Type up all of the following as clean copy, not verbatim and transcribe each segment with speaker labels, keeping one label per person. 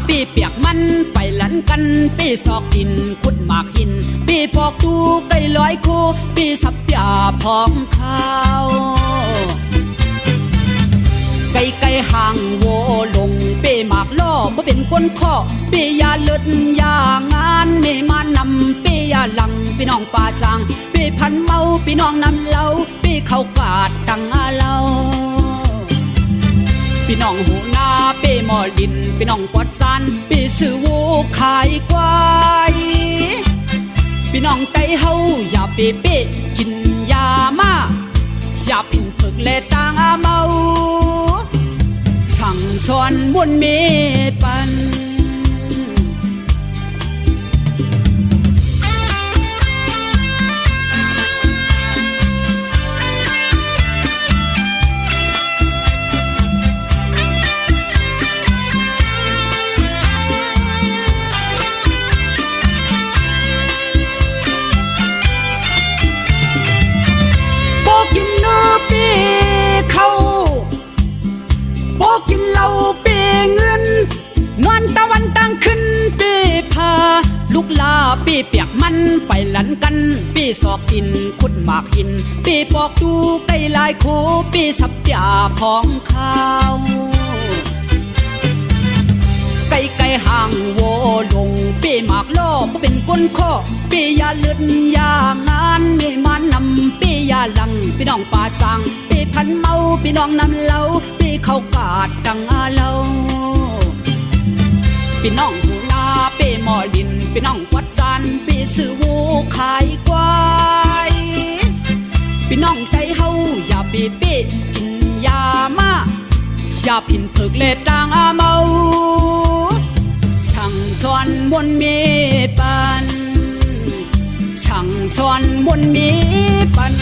Speaker 1: ปีเปียกมันไปหลันกันปีซอกดินขุดหมากหินปีปอกดูไก่ลอยคูปีสับยาพร้อมข้าวไก่ห่างโวลงปีหมากล่อบ่เป็นก้นข้อปียาเลิศยางานนี่มานำปียาหลังพี่น้องป่าจางปีพันเมาพี่น้องนำเล่าปีเขากาดตังอาเล่าพี่น้องหูนาปีหมอดินพี่น้องปอดซานปีซื้อวูขายควายพี่น้องไตเฮาอย่าปีปีกินยามาอย่าพินฝึกเลตางอาเมาสั่งสอนบุญมีปันกินเหล้าปีเงินนวลตะวันตั้งขึ้นปีพาลูกลาปีเปียกมันไปหลันกันปีซอกดินขุดหมากหินปีปอกดูไก่ลายโคปีสับยาพองข้าวไก่ห่างโวลงปีหมากล่อบ่เป็นก้นข้อปียาเลือดยางานมีมานำปียาหลังพี่น้องป่าจางปีพันเมาพี่น้องนำเล่าปีเขากาดตังอาเล่าพี่น้องหูนาปีหมอดินพี่น้องวัดจานปีซื้อวูขายควายพี่น้องใจเฮาอย่าปีปีกินยามาอย่าพินฝึกเลตางอาเมาสั่งสอนบนมีปันสั่งสอนบนมีปัน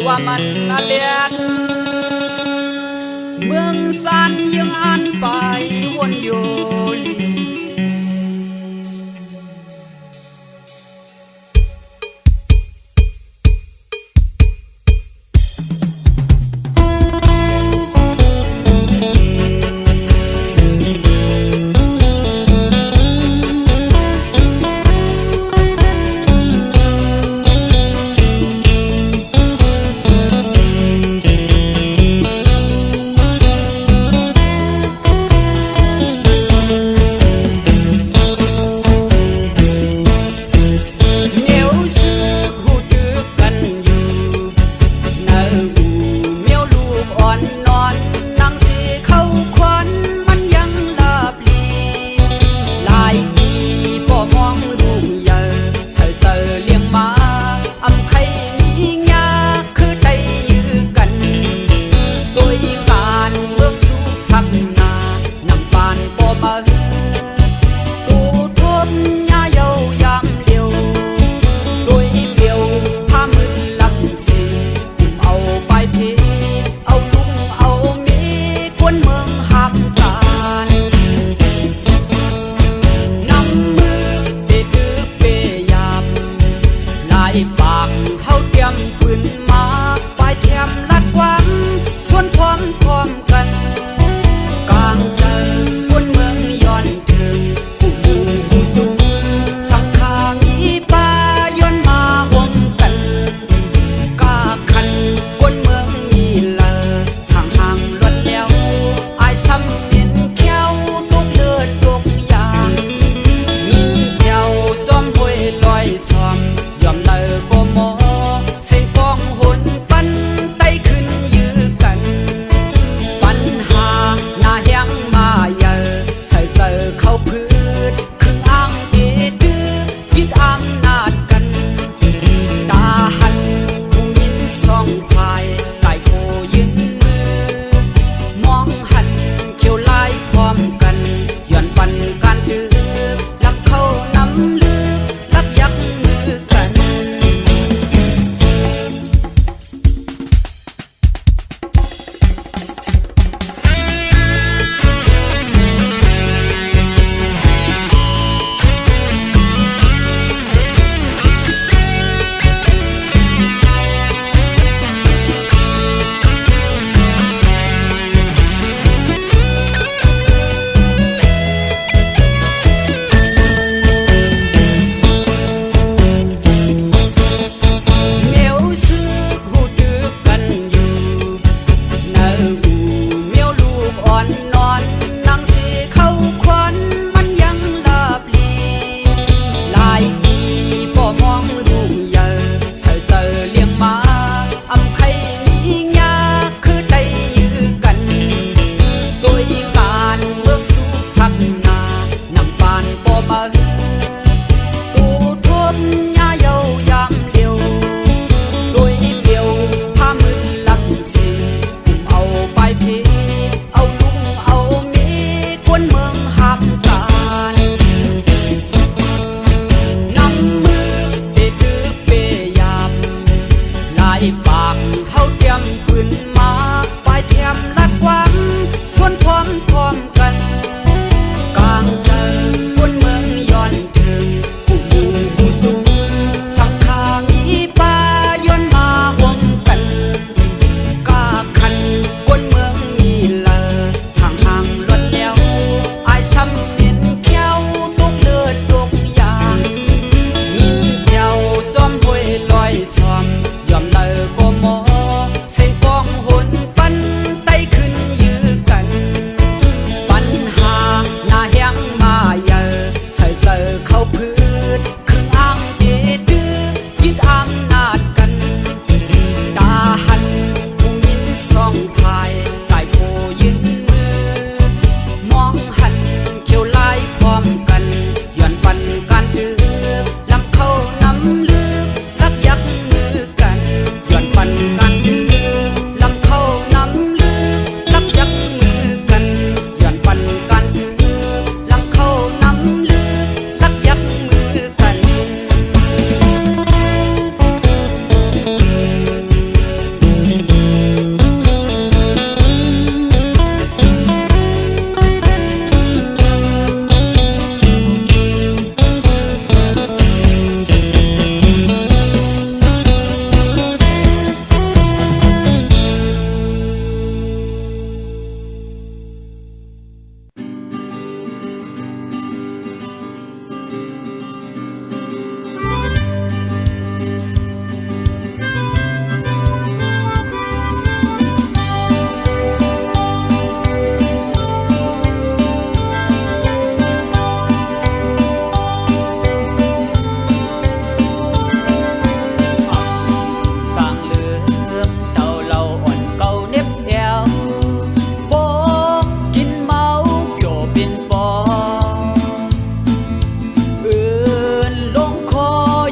Speaker 1: ว่ามันน่าเลียดเมืองสันยังอันไปวนอยู่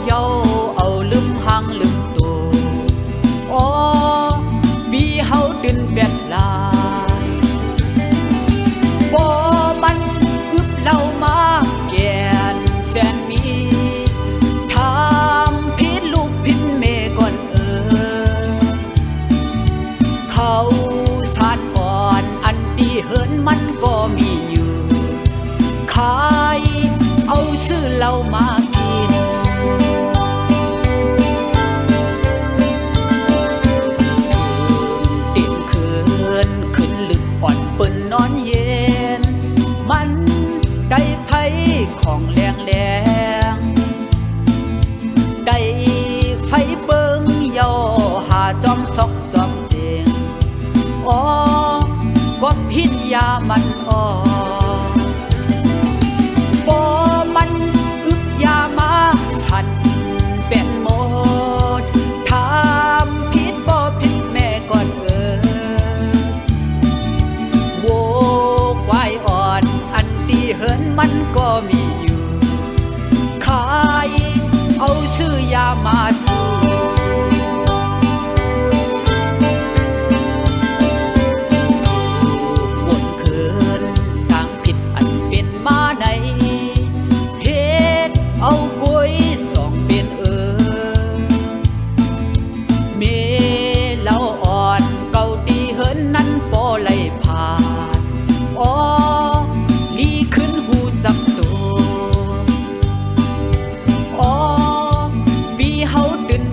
Speaker 1: เยาเอาลืมหางลืมตัวอ๋อปีเฮาตื่นเป็ดลายบ่มันอึบเล่ามาแก่นแสนมีถามผิดลูกผิดแม่ก่อนเขาสาดอ่อนอันตีเหินมันก็มีอยู่ขายเอาซื้อเหล้ามากินติดคืนขึ้นลึกอ่อนเปิ้นนอนเย็นมันได้ไผของแรงแรงได้ไฟเบิงเยาหาจอมซอกจอมเจงอ๋อก็พิษยามันอ๋อบ่มันอึบยามาสั่นเป็นหมดถามผิดบ่ผิดแม่ก่อนโวควายอ่อนอันตีเหินมันก็มีอยู่ขายเอาซื้อยามาสู่วนคืนทางผิดอันเป็นมาในเฮ็ดเอากล้วยสองเป็นเมเหล้าอ่อนเก่าตีเหินนั้นบ่ไหลผ่านอ๋อลีขึ้นหูจับตัวอ๋อปีเฮาตื่น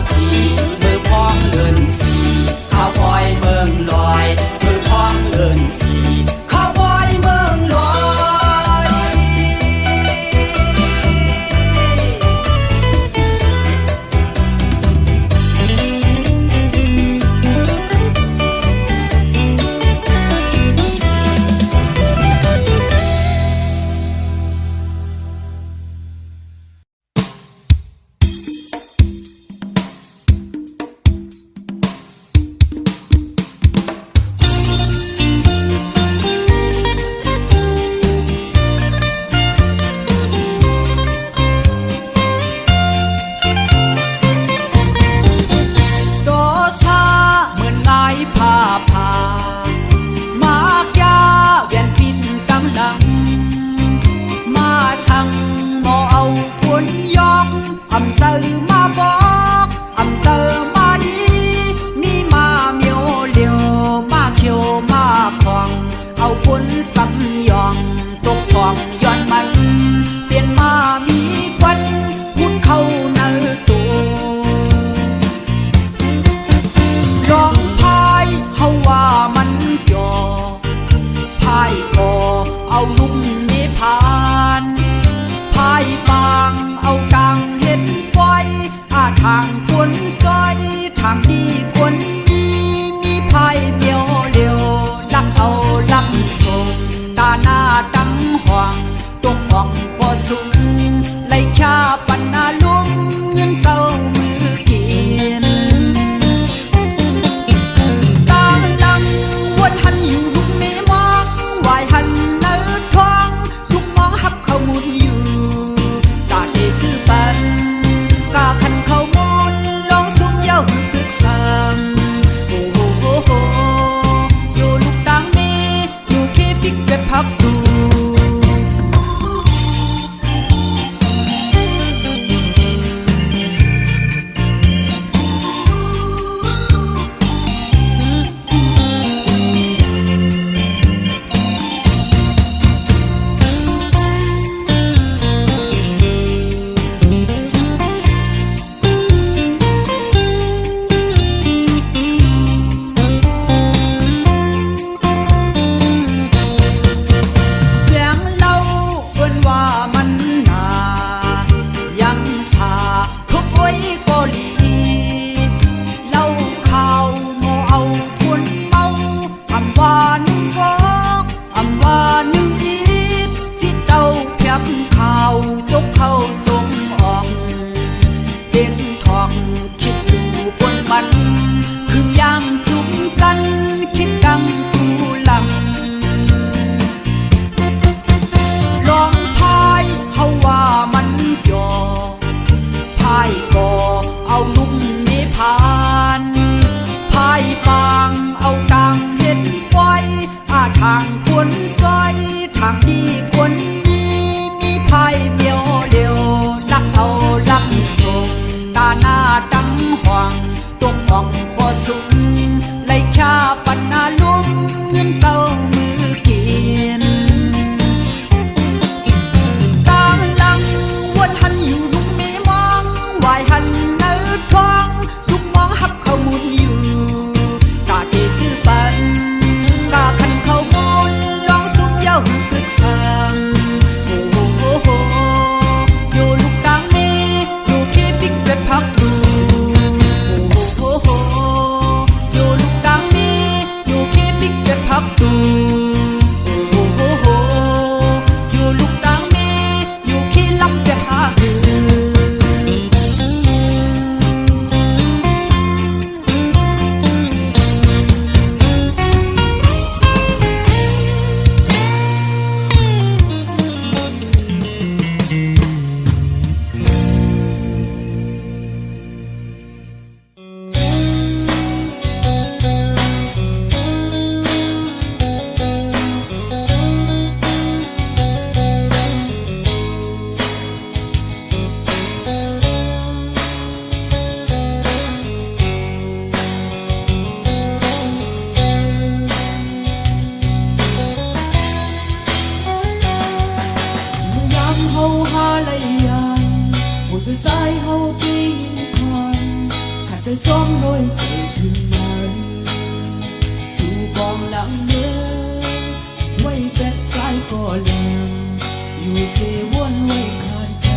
Speaker 1: สีมือพองเอินสีข้าวบอยเมืองลอยมือพองเอินสีข้าวบอยเมืองลอย โอ้โห
Speaker 2: sống nỗi dậy thương mai dù còn lặng nhớ quay vẹt sai có làngอยู่เสียวนไว้ขาดใจ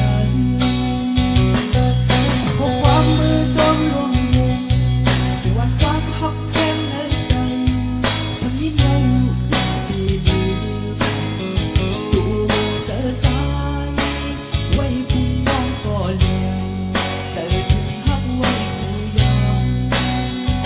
Speaker 2: พบความมือสองลงเย็นสิวันความหักแพงในใจฉันยิ้มให้อย่างดีดูเจอใจไว้คุณน้องก็เลี้ยงเจอถึงหักไว้ผู้ยาม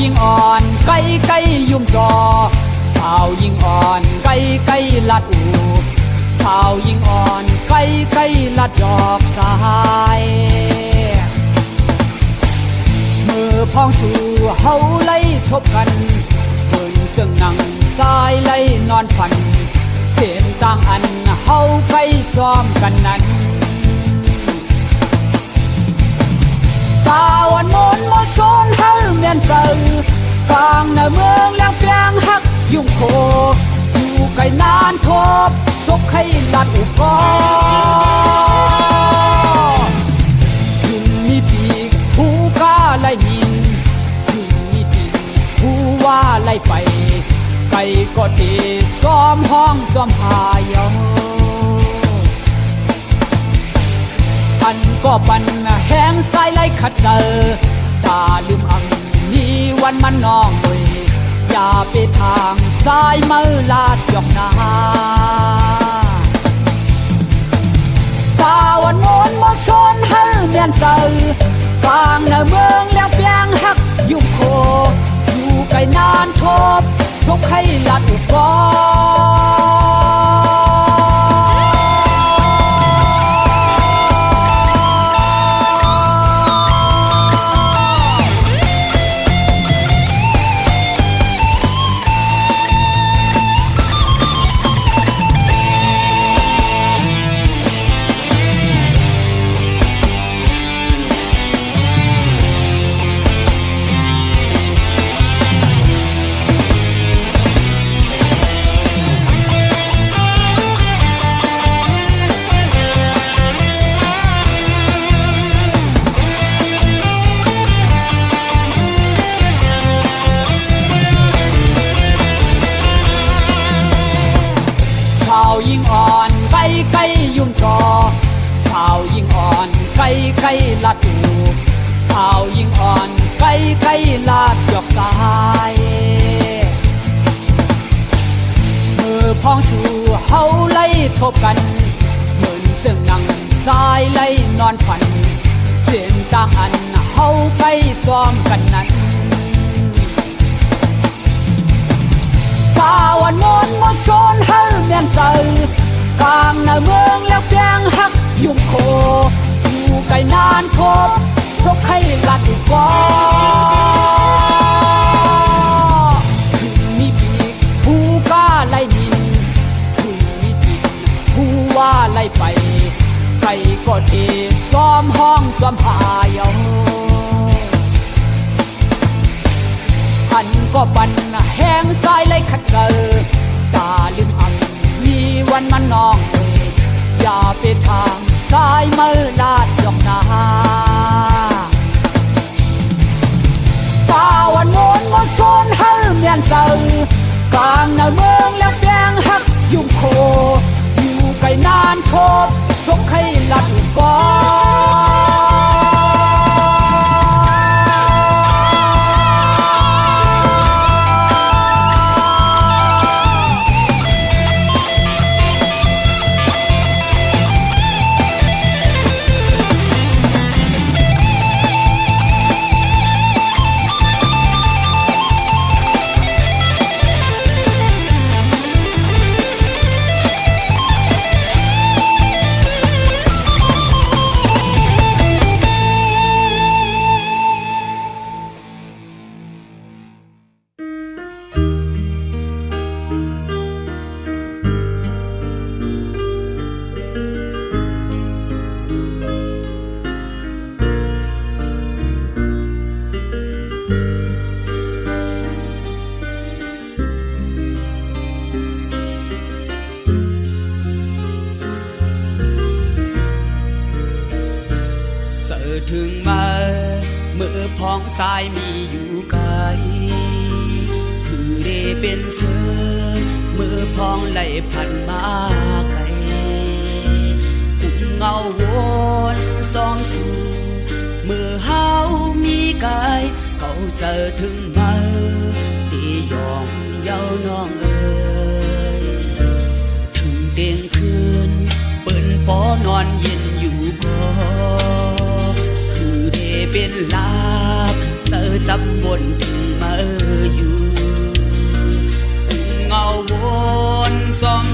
Speaker 1: ยิงอ่อนไก่ไก่ยุ่มจอสาวยิงอ่อนไก่ไก่ลัดอูสาวยิงอ่อนไก่ไก่ลัดดอกสายมือพองสู่เฮาไล่ทบกันเบิ่นซึ่งนั่งสายไล่นอนฝันเส้นต่างอันเฮาไก่ซ้อมกันนั้นตาวันมนมโซนเฮาเมียนเซอกลางในเมืองแหลงเปียงฮักยุ่งโคอยู่ไกลนานทบซกให้ลัดอุกอยุ่งมีปีกผู้กาไล่มินยุ่งมีปีกผู้ว่าไล่ไปไก่ก็ดีซ้อมห้องซ้อมพายองปันก็ปันแห้งสายไล่ขัดเจอตาลืมอังนี้วันมันน้องเว้ยอย่าไปทางสายมือลาดยองนา บ่ สาวยิ่งอ่อนไก่ไก่ยุ่งต่อสาวยิ่งอ่อนไก่ไก่ลาดอูสาวยิ่งอ่อนไก่ไก่ลาดหยอกสายมือพองสู่เฮาไล่ทบกันเหมือนเสื่องนั่งสายไล่นอนฝันเสียงต่างอันเฮาไปซ้อมกันนั้นป่าวันมนมนโซนเฮาเมียนใจกลางในเมืองแล้วเพียงฮักยุ่งโคอยู่ไกลนานทบสกให้ลัดกว่าถึงมีปีกผู้กล้าไล่มินถึงมีปีกผู้ว่าไล่ไปไกลก็เทซ้อมห้องซ้อมหายเอาอันก็บันแห้งสายเลยขัดเจอตาลืมอับมีวันมันน้องเอ้ยอย่าไปทางสายมือลาดยองนาป่าวันโน้นมนโซนเฮาเมียนเจอกลางในเมืองแล้วแบงฮักยุ่งโคอยู่ไกลนานทบสกให้ลัดก่อถึงมาเมื่อพ้องสายมีอยู่ไกลคือได้เป็นเสือเมื่อพ้องไหลพันมาไกลกุ้งเงาวนสองสู่เมื่อเฮามีกายเขาเจอถึงมาตียองเย้าน้องเอ๋ยถึงเตียงคืนเปิ้นปอนอนเย็นอยู่ก่อเป็นลาบเสือซับบนถึงมาอยู่เงาวนซ้อม